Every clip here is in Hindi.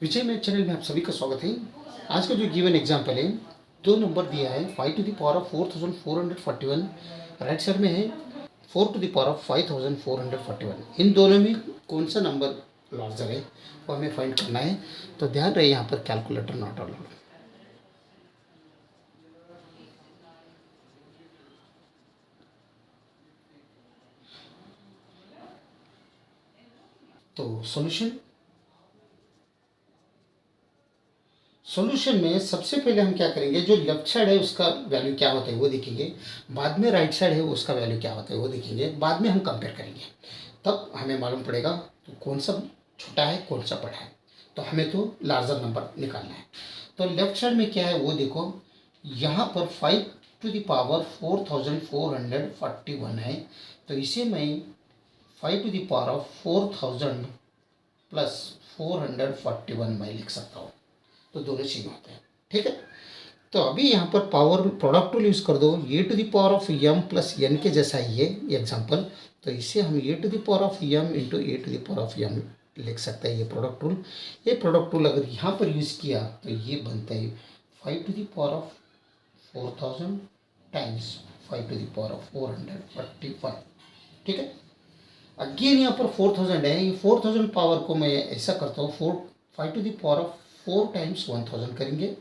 विजय मैथ चैनल में आप सभी का स्वागत है। आज का जो गिवन एग्जाम्पल है, दो नंबर दिया है 5 to the power of 4441, right side में है 4 टू द पावर ऑफ 5441। इन दोनों में कौन सा नंबर लार्जर है वो हमें फाइंड करना है। तो ध्यान रहे यहाँ पर कैलकुलेटर नॉट अलाउड। तो सॉल्यूशन में सबसे पहले हम क्या करेंगे, जो लेफ्ट साइड है उसका वैल्यू क्या होता है वो देखेंगे, बाद में राइट साइड है उसका वैल्यू क्या होता है वो देखेंगे, बाद में हम कंपेयर करेंगे। तब हमें मालूम पड़ेगा तो कौन सा छोटा है कौन सा बड़ा है। तो हमें तो लार्जर नंबर निकालना है। तो लेफ्ट साइड में क्या है वो देखो, यहाँ पर 5 टू द पावर 4441 है। तो इसे मैं 5 to the power of 4000 plus 441 मैं लिख सकता हूँ। तो दोनों सेम होते हैं, ठीक है। तो अभी यहाँ पर पावर प्रोडक्ट रूल यूज़ कर दो, A to the power of M plus N के जैसा ही है एग्जाम्पल। तो इसे हम A to the power of M into A to the power of M लिख सकते हैं, ये प्रोडक्ट रूल। ये प्रोडक्ट रूल अगर यहाँ पर यूज़ किया तो ये बनता है 5 to the power of 4000 times 5 to the power of 445, ठीक है। अगेन यहाँ पर 4000 है, ये 4000 पावर को मैं ऐसा करता हूँ 5 to the power of 4 times 1000 करेंगे।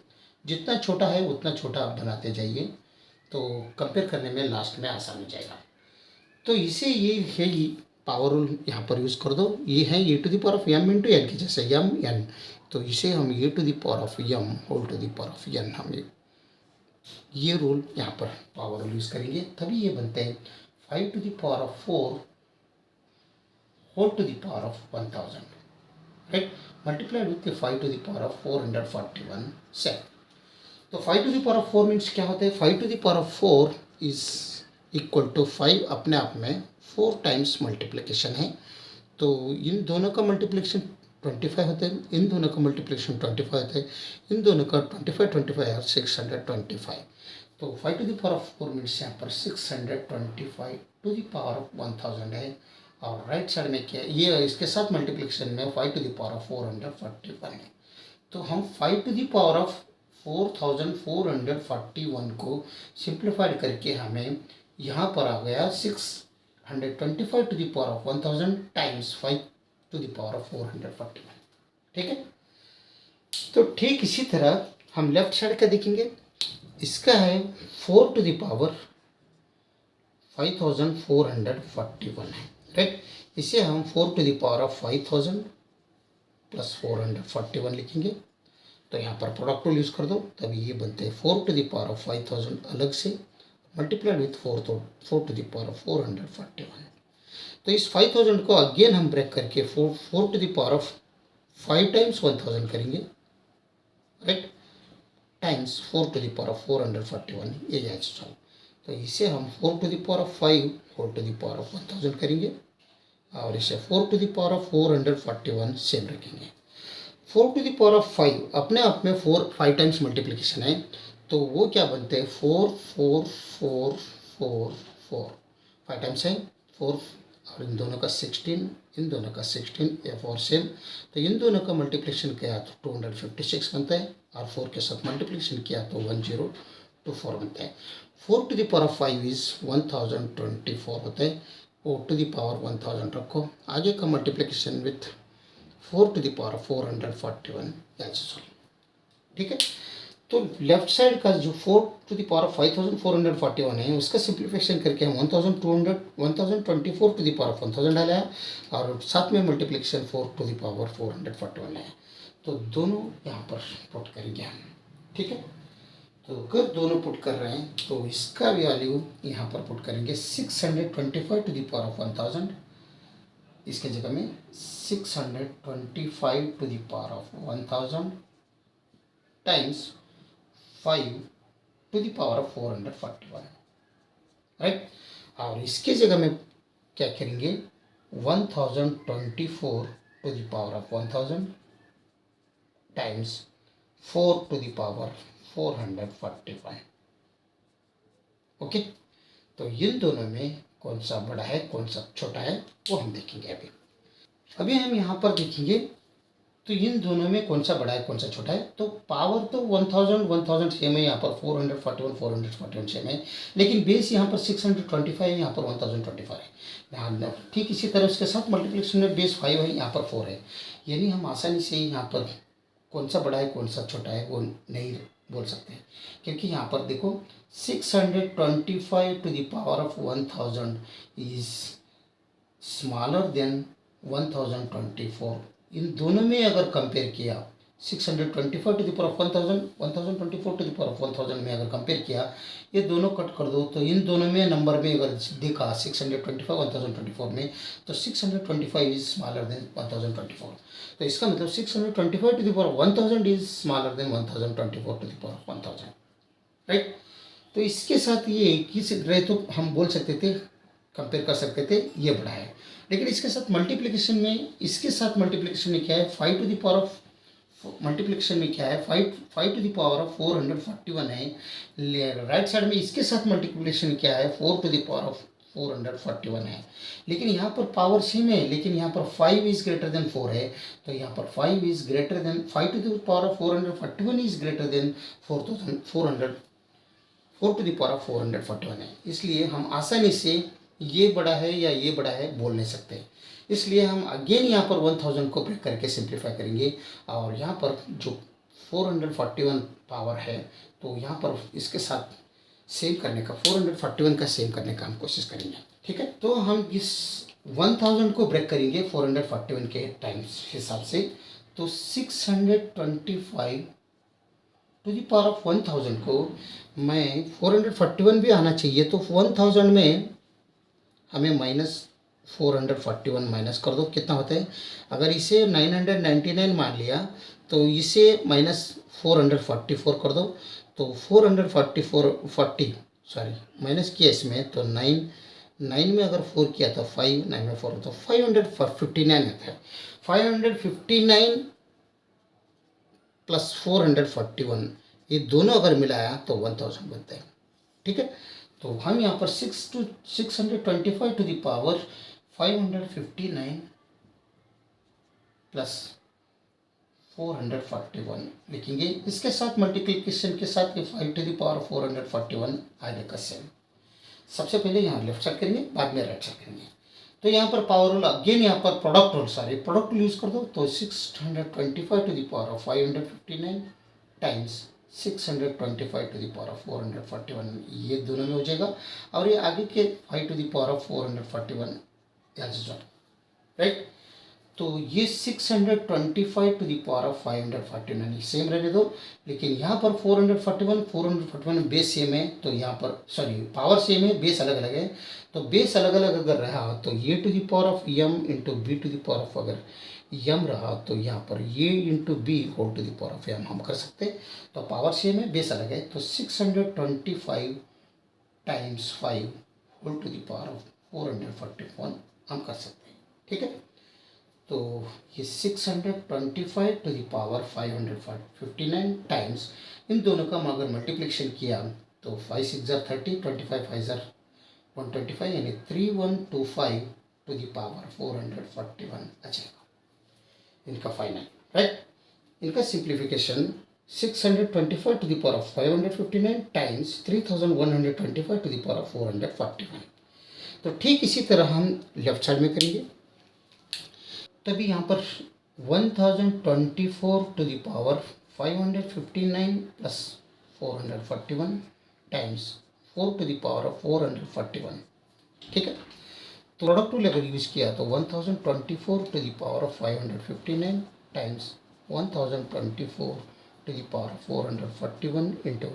जितना छोटा है उतना छोटा आप बनाते जाइए, तो कंपेयर करने में लास्ट में आसान हो जाएगा। तो इसे ये है ही पावर रूल यहाँ पर यूज़ कर दो। ये है A to the power of M into N के जैसे एम एन। तो इसे हम A to the power of M whole to the power of N, हम ये रूल यहाँ पर पावर रूल यूज़ करेंगे, तभी ये बनते हैं 5 to the power of 4 whole to the power of 1000, right, multiplied with the 5 to the power of 441 set. तो 5 to the power of 4 means क्या होता है, 5 to the power of 4 is equal to 5 अपने आप में 4 टाइम्स मल्टीप्लिकेशन है। तो इन दोनों का मल्टीप्लिकेशन 25 होता है, इन दोनों का मल्टीप्लिकेशन 25 होता है, इन दोनों का 25 है 625। तो 5 to the power of 4 means यहाँ पर 625 टू द पावर ऑफ 1000 है। और राइट साइड में क्या है, ये इसके साथ मल्टीप्लिकेशन में 5 टू द पावर ऑफ 441 है। तो हम 5 टू द पावर ऑफ 4441 को सिंप्लीफाइड करके हमें यहाँ पर आ गया 625 to the power of 1000 times 5 to the power of 441, ठीक है। तो ठीक इसी तरह हम लेफ्ट साइड का देखेंगे, इसका है 4 टू द पावर 5441 है, राइट। इसे हम 4 to the power of 5000 plus 441 लिखेंगे। तो यहाँ पर प्रोडक्ट रूल यूज़ कर दो, तभी ये बनते हैं 4 टू द पावर ऑफ 5000 अलग से multiplied with 4 to the power of 441। तो इस 5000 को अगेन हम ब्रेक करके 4 to the power of 5 times 1000 करेंगे, right, times 4 to the power of 441, ये जाए सॉल्व। तो इसे हम 4 to the power of 5 4 to the power of 1000 करेंगे, और इसे 4 to the power of 441 same रखेंगे। 4 टू द पावर ऑफ 5 अपने आप में 5 टाइम्स मल्टीप्लिकेशन है, तो वो क्या बनते हैं 4 4 4 4 4 5 टाइम्स है 4, और इन दोनों का 16, इन दोनों का 16 या 4 सेम। तो इन दोनों का मल्टीप्लिकेशन किया तो 256 बनता है, और 4 के साथ मल्टीप्लिकेशन किया तो 1024 बनता है। 4 to the power of 5 is 1024 होता है, वो टू द पावर 1000 रखो, आगे का multiplication with 4 to the power of 441 solve, ठीक है। तो लेफ्ट साइड का जो 4 टू द पावर ऑफ 5441 है उसका सिंप्लीफिकेशन करके हम 1024 टू द पावर ऑफ 1000 डाला है, और साथ में मल्टीप्लिकेशन 4 टू द पावर 441 है। तो दोनों यहाँ पर पुट करेंगे हम, ठीक है। तो अगर दोनों पुट कर रहे हैं तो इसका वैल्यू यहाँ पर पुट करेंगे 625 टू द पावर ऑफ 1000, इसके जगह में 625 to the power of 1000 times 5 to the power of 441, right. और इसके जगह में क्या करेंगे 1024 to the power of 1000 times 4 to the power 445, okay. तो इन दोनों में कौन सा बड़ा है कौन सा छोटा है वो हम देखेंगे। अभी हम यहाँ पर देखेंगे तो इन दोनों में कौन सा बड़ा है कौन सा छोटा है? तो पावर तो 1000 सेम है, यहाँ पर 441 सेम है, लेकिन बेस यहाँ पर 625 है, यहाँ पर 1025 है। ध्यान दें। ठीक इसी तरह उसके साथ मल्टीप्लिकेशन में बेस 5 है, यहाँ पर 4 है। यानी हम आसानी से यहाँ पर कौन सा बड़ा है कौन सा छोटा है वो नहीं बोल सकते, क्योंकि यहाँ पर देखो 625 to the power of 1000 is smaller than 1024। इन दोनों में अगर कंपेयर किया 625 to the power of 1000 1024 to the power of 1000 में अगर कंपेयर किया, ये दोनों कट कर दो तो इन दोनों में नंबर में अगर देखा 625 1024 में, तो 625 इज स्मॉलर देन 1024। तो इसका मतलब 625 to the power of 1000 is smaller than 1024 to the power of 1000, right. तो इसके साथ ये किस रहे तो हम बोल सकते थे, कंपेयर कर सकते थे ये बड़ा है। लेकिन इसके साथ मल्टीप्लिकेशन में, इसके साथ मल्टीप्लिकेशन में क्या है 5 to the power of, multiplication में क्या है 5 टू द पावर ऑफ 441 है। राइट साइड में इसके साथ मल्टीप्लिकेशन क्या है 4 टू द पावर ऑफ 441 है। लेकिन यहाँ पर पावर सेम है, लेकिन यहाँ पर 5 इज ग्रेटर देन 4 है। तो यहाँ पर 5 is greater than 5 to the power of 441 is greater than 4400 4 to the power of 441 है। इसलिए हम आसानी से ये बड़ा है या ये बड़ा है बोल नहीं सकते। इसलिए हम अगेन यहाँ पर 1000 को ब्रेक करके सिंप्लीफाई करेंगे, और यहाँ पर जो 441 पावर है तो यहाँ पर इसके साथ सेम करने का, 441 का सेम करने का हम कोशिश करेंगे, ठीक है। तो हम इस 1000 को ब्रेक करेंगे 441 के टाइम्स हिसाब से, तो 625 टू द पावर ऑफ 1000 को मैं 441 भी आना चाहिए, तो 1000 में हमें -441 माइनस कर दो, कितना होता है? अगर इसे 999 मान लिया तो इसे -444 कर दो, तो 444 सॉरी माइनस किया इसमें, तो 9 में अगर 4 किया तो 5, 9 में 4 तो 559 आता है। 559 प्लस 441 ये दोनों अगर मिलाया तो 1000 बनता है, ठीक है। तो हम यहाँ पर 625 टू द पावर 559 प्लस 441 लिखेंगे। इसके साथ मल्टीप्लिकेशन के साथ ये 5 टू द पावर 441 आगे का सेम। सबसे पहले यहाँ लेफ्ट साइड करेंगे, बाद में राइट साइड करेंगे। तो यहाँ पर पावर रूल अगेन, यहाँ पर प्रोडक्ट रूल यूज़ कर दो, तो 625 to the power of 559 times 625 to the power of 441, ये दोनों में हो जाएगा। और ये आगे के 5 to the power of 441 as well, right. तो ये 625 to the power of 549 same रहने दो, लेकिन यहाँ पर 441 बेस सेम है, तो यहाँ पर सॉरी पावर सेम है, बेस अलग अलग है। तो बेस अलग अलग अगर रहा तो ये to the power of m into B to the power of, अगर m रहा तो यहाँ पर ये into B whole to the power of m हम कर सकते हैं। तो पावर सेम है, बेस अलग है, तो 625 times 5 whole to the power of 441 हम कर सकते हैं, ठीक है। तो ये 625 टू द पावर 559 टाइम्स, इन दोनों का अगर मल्टीप्लिकेशन किया तो 5 6 जार 30, 25 5 जार 125, यानी 3125 टू द पावर 441 आ जाएगा इनका फाइनल, राइट। इनका simplification 625 to the power of 559 times 3125 to the power of 441। तो ठीक इसी तरह हम लेफ्ट साइड में करेंगे। तभी यहाँ पर 1024 to the power 559 plus 441 times 4 to the power of 441, ठीक है। तो प्रोडक्ट रूल अगर यूज़ किया तो 1024 to the power of 559 times 1024 to the power of 441 into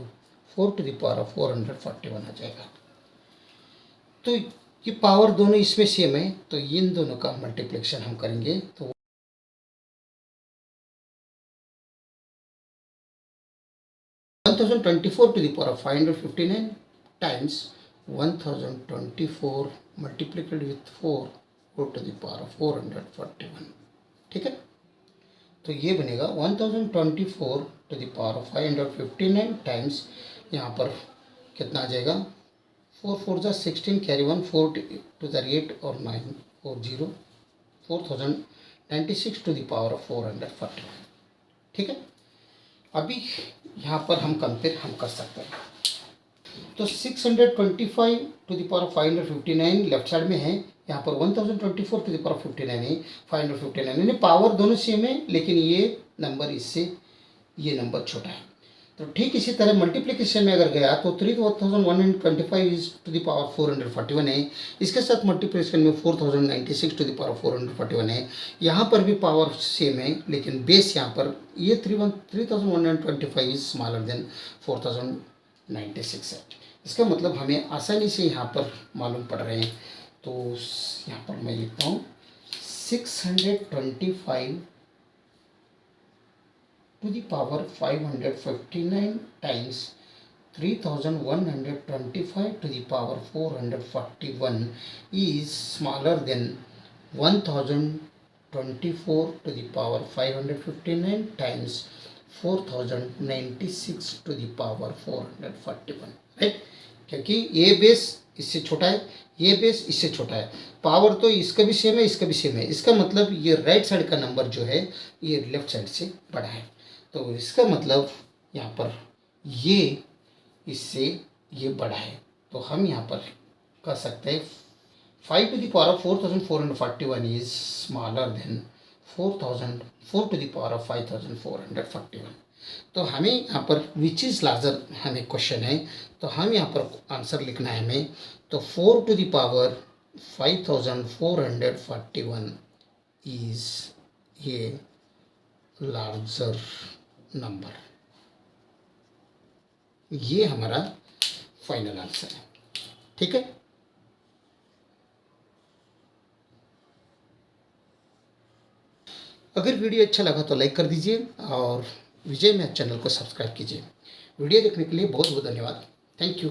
4 to the power of 441 आ जाएगा। तो ये पावर दोनों इसमें सेम है, तो इन दोनों का मल्टीप्लिकेशन हम करेंगे, तो 1024 to the power of 559 times 1024 multiplied with 4 to the power of 441, ठीक है। तो ये बनेगा 1024 to the power of 559 times, यहाँ पर कितना आ जाएगा 4 4 जा 16 कैरी 1 4 टू द 8 और 9 4 0 4000 96 टू द पावर ऑफ 441। ठीक है, अभी यहाँ पर हम कंपेयर हम कर सकते हैं। तो 625 to the power of 559 left side में है, यहाँ पर 1024 टू द पावर ऑफ 59 है, 559 यानी पावर दोनों सेम है, लेकिन ये नंबर इससे ये नंबर छोटा है। तो ठीक इसी तरह मल्टीप्लिकेशन में अगर गया तो 3125 इज टू द पावर 441 है, इसके साथ मल्टीप्लिकेशन में 4096 टू द पावर 441 है। यहाँ पर भी पावर सेम है, लेकिन बेस यहाँ पर ये 3125 इज स्मॉलर देन 4096 है। इसका मतलब हमें आसानी से यहाँ पर मालूम पड़ रहे हैं। तो यहाँ पर मैं लिखता हूँ 625 to the power 559 times 3125 to the power 441 is smaller than 1024 to the power 559 times 4096 to the power 441, right. क्योंकि ये बेस इससे छोटा है, ये बेस इससे छोटा है, पावर तो इसका भी सेम है, इसका भी सेम है। इसका मतलब ये राइट साइड का नंबर जो है ये लेफ्ट साइड से बड़ा है। तो इसका मतलब यहाँ पर ये इससे ये बड़ा है। तो हम यहाँ पर कह सकते हैं 5 to the power of 4441 is smaller than 4 to the power of 5441। तो हमें यहाँ पर विच इज़ लार्जर हमें क्वेश्चन है, तो हम यहाँ पर आंसर लिखना है हमें। तो 4 टू द पावर 5441 इज ये लार्जर नंबर। ये हमारा फाइनल आंसर है। ठीक है, अगर वीडियो अच्छा लगा तो लाइक कर दीजिए और विजय मैथ चैनल को सब्सक्राइब कीजिए। वीडियो देखने के लिए बहुत बहुत धन्यवाद। Thank you.